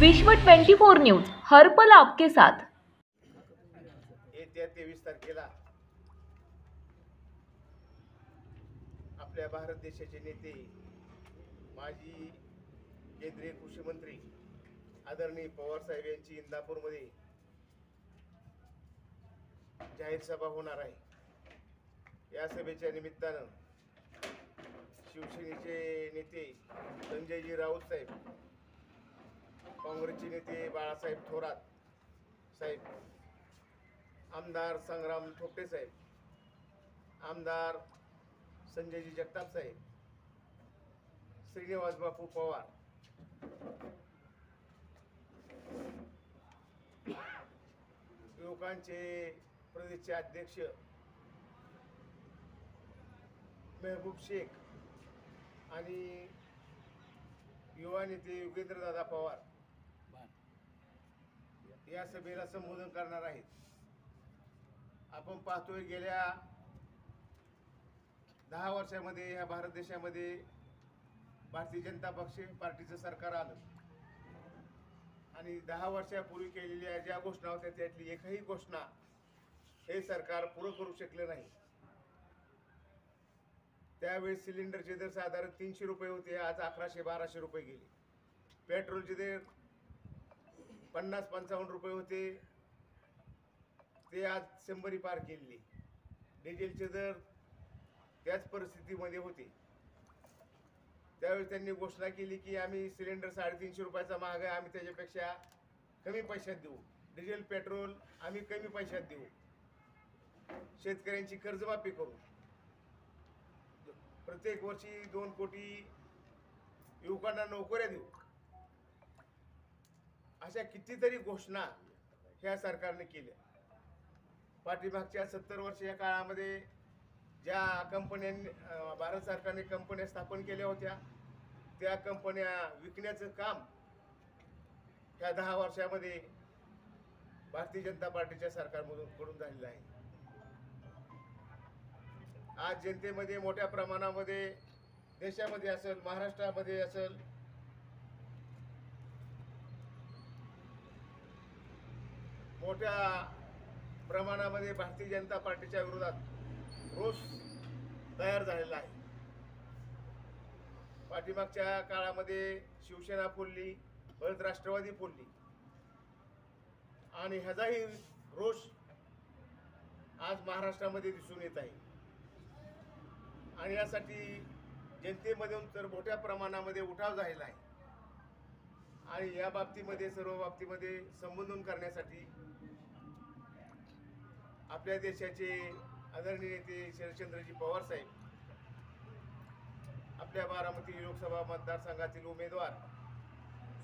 विश्व 24 न्यूज हर पल आपके साथ। येत्या 23 तारखेला आपल्या भारत देशाचे नेते माजी केंद्रीय कृषी मंत्री आदरणीय पवार साहेब यांची इंदापूरमध्ये जाहीर सभा होणार आहे। या सभेच्या निमित्तानं शिवसेनेचे नेते संजयजी राऊत साहेब, काँग्रेसचे नेते बाळासाहेब थोरात साहेब, आमदार संग्राम थोपटे साहेब, आमदार संजयजी जगताप साहेब, श्रीनिवास बापू पवार, युवकांचे प्रदेशचे अध्यक्ष मेहबूब शेख आणि युवा नेते योगेंद्रदादा पवार या सभेला संबोधन करणार आहेत। आपण पाहतोय गेल्या 10 वर्षामध्ये या भारत देशामध्ये भारतीय जनता पार्टीचं सरकार आलं आणि 10 वर्षापूर्वी केलेल्या ज्या घोषणा होत्या त्यातली एकही घोषणा हे सरकार पूर्ण करू शकले नाही। त्यावेळेस सिलेंडरचे दर साधारण 300 रुपये होते, आज 1100-1200 रुपये गेले। पेट्रोलचे दर 50-55 रुपये होते, ते आज 100 पार केले। डिझेलचे दर त्याच परिस्थितीमध्ये होते। त्यावेळी त्यांनी घोषणा केली की आम्ही सिलेंडर 350 रुपयाचा महाग आहे, आम्ही त्याच्यापेक्षा कमी पैशात देऊ, डिझेल पेट्रोल आम्ही कमी पैशात देऊ, शेतकऱ्यांची कर्जमाफी करू, प्रत्येक वर्षी 2 कोटी युवकांना नोकऱ्या देऊ, अशा कितीतरी घोषणा ह्या सरकारने केल्या। पाठीमागच्या 70 वर्षाच्या काळामध्ये ज्या कंपन्यांनी भारत सरकारने कंपन्या स्थापन केल्या होत्या त्या कंपन्या विकण्याचं काम ह्या 10 वर्षामध्ये भारतीय जनता पार्टीच्या सरकारकडून झालेलं आहे। आज जनतेमध्ये मोठ्या प्रमाणामध्ये देशामध्ये असेल, महाराष्ट्रामध्ये असेल, मोठ्या प्रमाणामध्ये भारतीय जनता पार्टीच्या विरोधात रोष तयार झालेला आहे। पाठीमागच्या काळामध्ये शिवसेना फोडली, परत राष्ट्रवादी फोडली आणि ह्याचाही रोष आज महाराष्ट्रामध्ये दिसून येत आहे आणि यासाठी जनतेमधून तर मोठ्या प्रमाणामध्ये उठाव झालेला आहे आणि या बाबतीमध्ये सर्व बाबतीमध्ये संबोधन करण्यासाठी आपल्या देशाचे आदरणीय नेते शरदचंद्रजी पवार साहेब, आपल्या बारामती लोकसभा मतदारसंघातील उमेदवार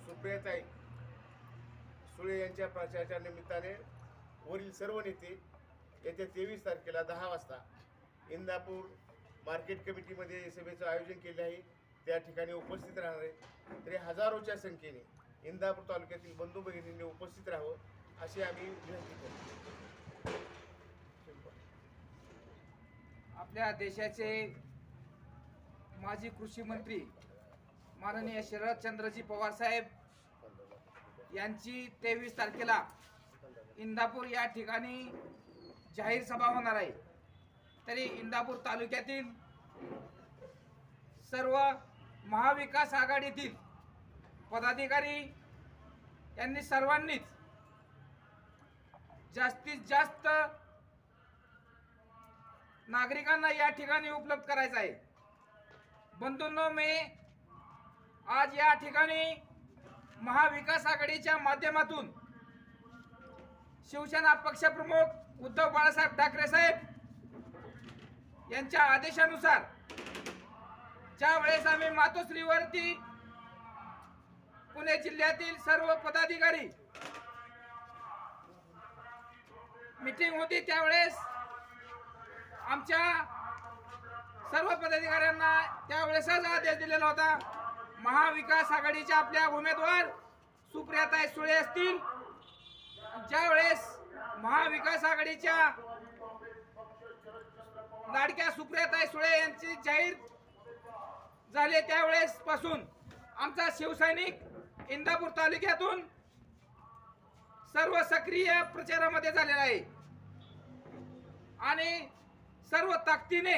सुप्रियाताई सुळे यांच्या प्रचाराच्या निमित्ताने वरील सर्व नेते येत्या 23 तारखेला 10 वाजता इंदापूर मार्केट कमिटीमध्ये सभेचं आयोजन केले आहे। त्या ठिकाणी उपस्थित राहणार आहे। तरी हजारोच्या संख्येने इंदापूर तालुक्यातील बंधू भगिनींनी उपस्थित राहावं अशी आम्ही विनंती करतो। आपल्या देशाचे माजी कृषी मंत्री माननीय शरदचंद्रजी पवार साहेब यांची 23 तारखेला इंदापूर या ठिकाणी जाहीर सभा होणार आहे। तरी इंदापूर तालुक्यातील सर्व महाविकास आघाडीतील पदाधिकारी यांनी सर्वांनीच जास्तीत जास्त नागरिकांना या ठिकाणी उपलब्ध करायचं आहे। बंधूंनो, मी आज या ठिकाणी महाविकास आघाडीच्या माध्यमातून शिवसेना पक्षप्रमुख उद्धव बाळासाहेब ठाकरे साहेब यांच्या आदेशानुसार ज्या वेळेस आम्ही मातोश्रीवरती पुणे जिल्ह्यातील सर्व पदाधिकारी मीटिंग होती त्यावेळेस आमच्या सर्व पदाधिकाऱ्यांना त्यावेळेसच आदेश दिलेला होता। महाविकास आघाडीच्या आपल्या उमेदवार सुप्रियाताई सुळे असतील, ज्यावेळेस महाविकास आघाडीच्या लाडक्या सुप्रियाताई सुळे यांची जाहीर झाले त्यावेळेस पासून आमचा शिवसैनिक इंदापूर तालुक्यातून सर्व सक्रिय प्रचारामध्ये झालेला आहे आणि सर्व ताकदीने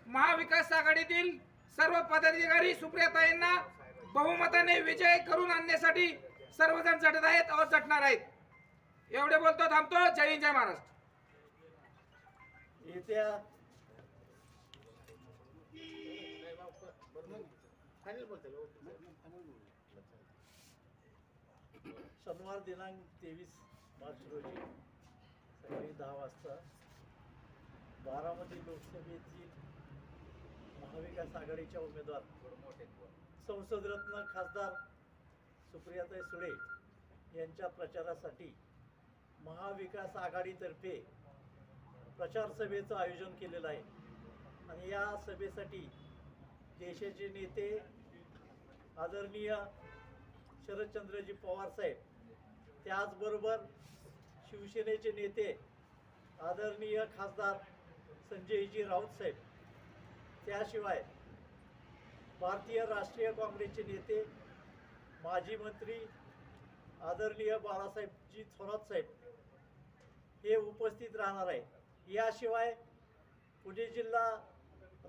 महाविकास आघाडीतील सर्व पदाधिकारी सुप्रियाताईंना बहुमताने विजय करून आणण्यासाठी सर्वजण झटत आहेत और झटणार आहेत. एवढे बोलतो, थांबतो. जय हिंद, जय महाराष्ट्र. येत्या फायनल बोलते शनिवार दिनांक 23 मार्च रोजी सकाळी 10 वाजता बारामती लोकसभेतील महाविकास आघाडीच्या उमेदवार संसदरत्न खासदार सुप्रियाताई सुळे यांच्या प्रचारासाठी महाविकास आघाडीतर्फे प्रचार सभेचं आयोजन केलेलं आहे. आणि या सभेसाठी देशाचे नेते आदरणीय शरदचंद्रजी पवार साहेब, त्याचबरोबर शिवसेनेचे नेते आदरणीय खासदार संजयजी राऊत साहेब, त्याशिवाय भारतीय राष्ट्रीय काँग्रेसचे नेते माजी मंत्री आदरणीय बाळासाहेबजी थोरात साहेब हे उपस्थित राहणार आहे. याशिवाय पुणे जिल्हा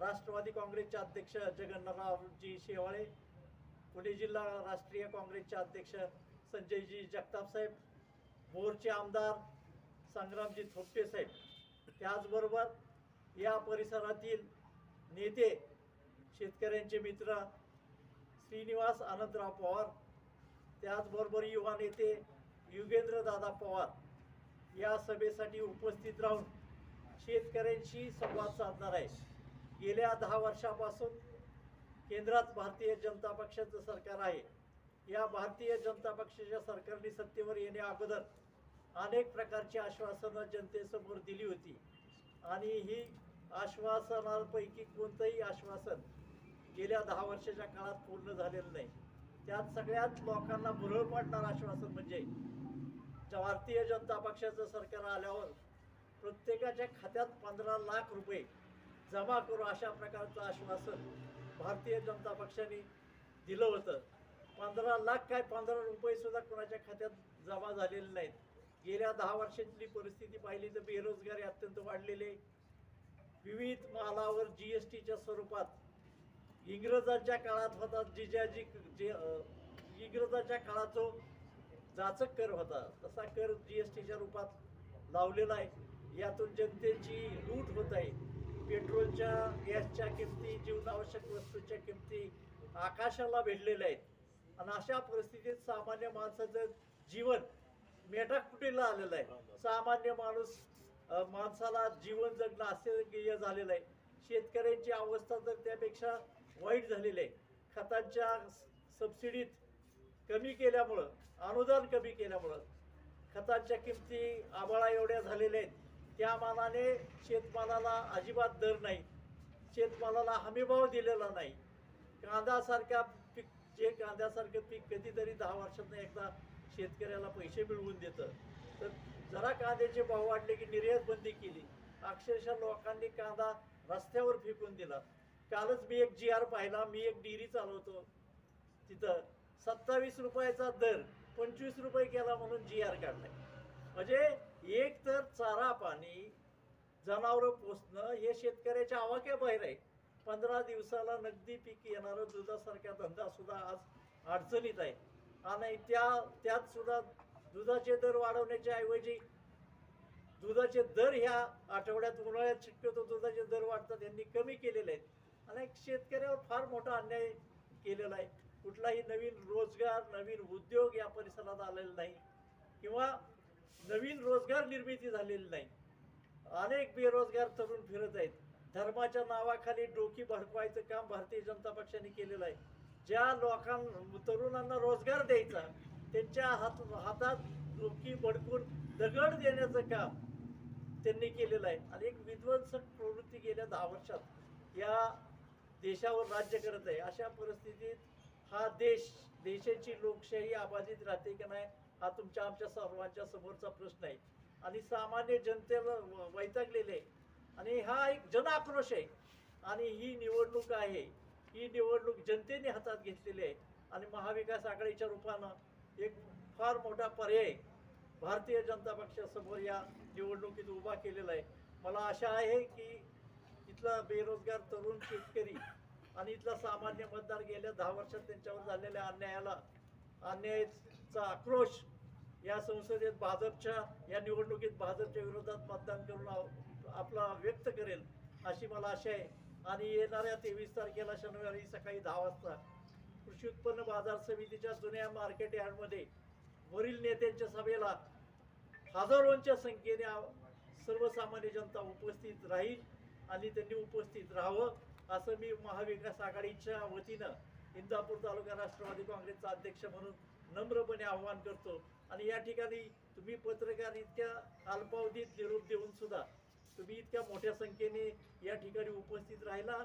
राष्ट्रवादी काँग्रेसचे अध्यक्ष जगन्नाथरावजी शेवाळे, पुणे जिल्हा राष्ट्रीय काँग्रेसचे अध्यक्ष संजयजी जगताप साहेब, भोरचे आमदार संग्रामजी थोपटे साहेब, त्याचबरोबर या परिसरातील नेते शेतकऱ्यांचे मित्र श्रीनिवास आनंदराव पवार, त्याचबरोबर युवा नेते युगेंद्रदादा पवार या सभेसाठी उपस्थित राहून शेतकऱ्यांशी संवाद साधणार आहे. गेल्या 10 वर्षापासून केंद्रात भारतीय जनता पक्षाचं सरकार आहे. या भारतीय जनता पक्षाच्या सरकारने सत्तेवर येण्या अगोदर अनेक प्रकारची आश्वासनं जनतेसमोर दिली होती आणि ही आश्वासनांपैकी कोणतंही आश्वासन गेल्या 10 वर्षाच्या काळात पूर्ण झालेलं नाही. त्यात सगळ्यात लोकांना भुरळ पाडणारं आश्वासन म्हणजे भारतीय जनता पक्षाचं सरकार आल्यावर प्रत्येकाच्या खात्यात 15 लाख रुपये जमा करू अशा प्रकारचं आश्वासन भारतीय जनता पक्षाने दिलं होतं. 15 लाख काय 15 रुपये सुद्धा कोणाच्या खात्यात जमा झालेले नाहीत. गेल्या 10 वर्षातली परिस्थिती पाहिली तर बेरोजगारी अत्यंत वाढलेली, विविध मालावर GSTच्या स्वरूपात इंग्रजांच्या काळात होता इंग्रजांच्या काळात जो जाचक कर होता तसा कर GSTच्या रूपात लावलेला आहे. यातून जनतेची लूट होत आहे. पेट्रोलच्या गॅसच्या किमती, जीवनावश्यक वस्तूंच्या किमती आकाशाला भिडलेल्या आहेत आणि अशा परिस्थितीत सामान्य माणसाचं जीवन मेटाकुटीला आलेलं आहे. सामान्य माणसाला जीवन जगणं अशक्य झालेलं आहे. शेतकऱ्यांची अवस्था तर त्यापेक्षा वाईट झालेली आहे. खतांच्या सबसिडीत कमी केल्यामुळं, अनुदान कमी केल्यामुळं खतांच्या किमती आभाळा एवढ्या झालेल्या आहेत. त्या मानाने शेतमालाला अजिबात दर नाही, शेतमालाला हमीभाव दिलेला नाही. कांद्यासारखं पीक कधीतरी 10 वर्षातून एकदा शेतकऱ्याला पैसे मिळवून देतं. तर जरा कांद्याचे भाव वाढले की निर्यात बंदी केली. अक्षरशः लोकांनी कांदा रस्त्यावर फेकून दिला. कालच मी एक GR पाहिला. मी एक डेअरी चालवतो, तिथं 27 रुपयाचा दर 25 रुपये केला म्हणून GR काढलाय. म्हणजे एक तर चारा पाणी, जनावरं पोसणं हे शेतकऱ्याच्या आवाक्याबाहेर आहे. 15 दिवसाला नगदी पीक येणारं दुधासारखा धंदा सुद्धा आज अडचणीत आहे. आणि त्यात सुद्धा दुधाचे दर वाढवण्याच्या ऐवजी दुधाचे दर ह्या आठवड्यात, उन्हाळ्यात शक्यतो दुधाचे दर वाढतात, यांनी कमी केलेले आहेत आणि शेतकऱ्यावर फार मोठा अन्याय केलेला आहे. कुठलाही नवीन रोजगार, नवीन उद्योग या परिसरात आलेला नाही किंवा नवीन रोजगार निर्मिती झालेली नाही. अनेक बेरोजगार तरुण फिरत आहेत. धर्माच्या नावाखाली डोकी भडकवायचं काम भारतीय जनता पक्षाने केलेलं आहे. ज्या तरुणांना रोजगार द्यायचा त्यांच्या हातात डोकी भडकून दगड देण्याचं काम त्यांनी केलेलं आहे. आणि एक विध्वंसक प्रवृत्ती गेल्या 10 वर्षात या देशावर राज्य करत आहे. अशा परिस्थितीत हा देशाची लोकशाही अबाधित राहते की नाही हा तुमच्या आमच्या सर्वांच्या समोरचा प्रश्न आहे. आणि सामान्य जनतेला वैतागलेले आहे आणि हा एक जनाक्रोश आहे. आणि ही निवडणूक आहे, ही निवडणूक जनतेने हातात घेतलेली आहे. आणि महाविकास आघाडीच्या रूपानं एक फार मोठा पर्याय भारतीय जनता पक्षासमोर या निवडणुकीत उभा केलेला आहे. मला आशा आहे की इथला बेरोजगार तरुण शेतकरी आणि इथला सामान्य मतदार गेल्या 10 वर्षात त्यांच्यावर झालेल्या अन्यायाचा आक्रोश या संसदेत भाजपच्या या निवडणुकीत भाजपच्या विरोधात मतदान करून आपला व्यक्त करेल अशी मला आशा आहे. आणि येणाऱ्या 23 तारखेला शनिवारी सकाळी 10 वाजता कृषी उत्पन्न बाजार समितीच्या जुन्या मार्केट यार्डमध्ये वरील नेत्यांच्या सभेला हजारोंच्या संख्येने सर्वसामान्य जनता उपस्थित राहील आणि त्यांनी उपस्थित राहावं असं मी महाविकास आघाडीच्या वतीनं इंदापूर तालुका राष्ट्रवादी काँग्रेसचा अध्यक्ष म्हणून नम्रपणे आवाहन करतो. आणि या ठिकाणी तुम्ही पत्रकार इतक्या अल्पावधीत निरोप देऊन सुद्धा तुम्ही इतक्या मोठ्या संख्येने या ठिकाणी उपस्थित राहिला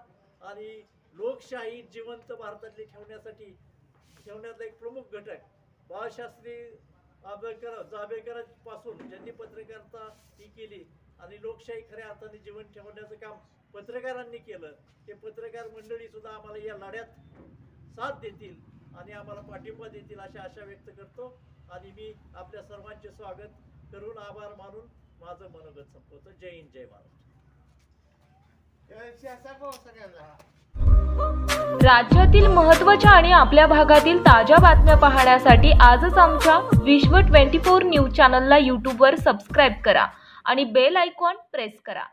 आणि लोकशाही जिवंत भारतातली ठेवण्याचा एक प्रमुख घटक बाळशास्त्री जांभेकरांपासून ज्यांनी पत्रकारिता ही केली आणि लोकशाही खऱ्या अर्थाने जीवन ठेवण्याचं काम पत्रकारांनी केलं. ते पत्रकार मंडळी सुद्धा आम्हाला या लढ्यात साथ देतील आणि आम्हाला पाठिंबा देतील अशी आशा व्यक्त करतो. आणि मी आपल्या सर्वांचे स्वागत करून आभार मानून माझं मनोगत संपवतो. जय हिंद, जय महाराष्ट्र. राज्यातील महत्त्वाच्या आणि आपल्या भागातील ताज्या बातम्या पाहण्यासाठी आजच आमच्या विश्व 24 न्यूज चॅनलला यूट्यूबवर सबस्क्राईब करा आणि बेल आयकॉन प्रेस करा.